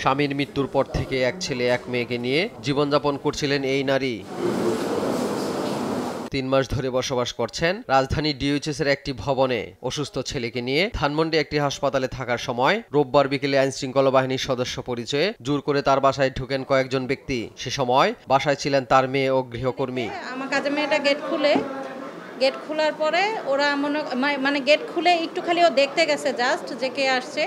স্বামীর মৃত্যুর পর থেকে এক ছেলে এক মেয়েকে নিয়ে জীবনযাপন করছিলেন এই নারী। 3 মাস ধরে বসবাস করছেন রাজধানী ডিওএইচএস এর একটি ভবনে। অসুস্থ ছেলেকে নিয়ে ধানমন্ডি একটি হাসপাতালে থাকার সময় রোববার বিকেলে আইনশৃঙ্খলা বাহিনীর সদস্য পরিচয়ে জোর করে তার বাসায় ঢুকেন কয়েকজন ব্যক্তি। সে সময় বাসায় ছিলেন তার মেয়ে ও গৃহকর্মী। আমার কাজের মেয়েটা গেট খোলার পরে ওরা মানে গেট খুলে একটু খালি ও দেখতে গেছে জাস্ট যে কে আসছে,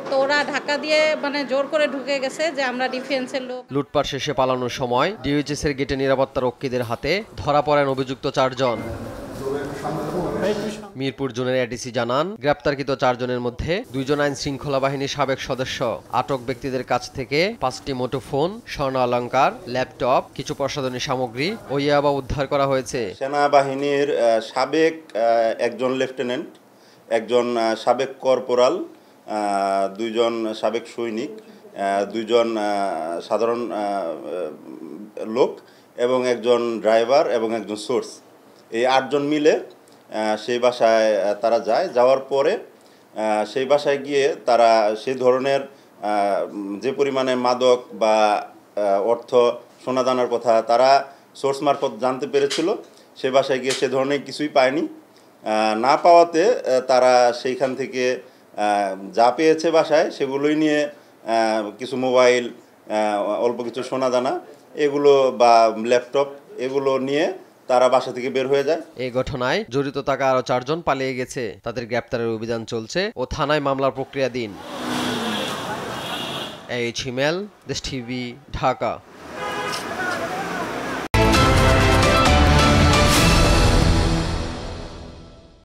তো ওরা ধাক্কা দিয়ে মানে জোর করে ঢুকে গেছে যে আমরা ডিফেন্সের লোক। লুটপাট শেষে পালানোর সময় ডিওএইচএস এর গেটে নিরাপত্তা রক্ষীদের হাতে ধরা পড়েন অভিযুক্ত 4 জন। মিরপুর জোনের এডিসি জানান, গ্রেপ্তারকৃত 4 জনের মধ্যে 2 জন আইন শৃঙ্খলা বাহিনীর সাবেক সদস্য। আটক ব্যক্তিদের কাছ থেকে 5টি মুঠোফোন, স্বর্ণ অলংকার, ল্যাপটপ, কিছু প্রসাধনী সামগ্রী ও ইয়াবা উদ্ধার করা হয়েছে। সেনাবাহিনীর সাবেক একজন লেফটেন্যান্ট, একজন সাবেক কর্পোরাল, 2 জন সাবেক সৈনিক, 2 জন সাধারণ লোক এবং একজন ড্রাইভার এবং একজন সোর্স, এই 8 জন মিলে সেই বাসায় তারা যায়। যাওয়ার পরে সেই বাসায় গিয়ে তারা সেই ধরনের যে পরিমাণে মাদক বা অর্থ সোনাদানার কথা তারা সোর্স মারফত জানতে পেরেছিল, সেই বাসায় গিয়ে সে ধরনের কিছুই পায়নি। না পাওয়াতে তারা সেইখান থেকে যা পেয়েছে বাসায় সেগুলোই নিয়ে কিছু মোবাইল, অল্প কিছু সোনাদানা এগুলো বা ল্যাপটপ এগুলো নিয়ে তারা বাসা থেকে বের হয়ে যায়। এই ঘটনায় জড়িত থাকা আরো 4 জন পালিয়ে গেছে। তাদের গ্রেপ্তারের অভিযান চলছে ও থানায় মামলার প্রক্রিয়াধীন। এই ছিমেল, দেশ টিভি, ঢাকা।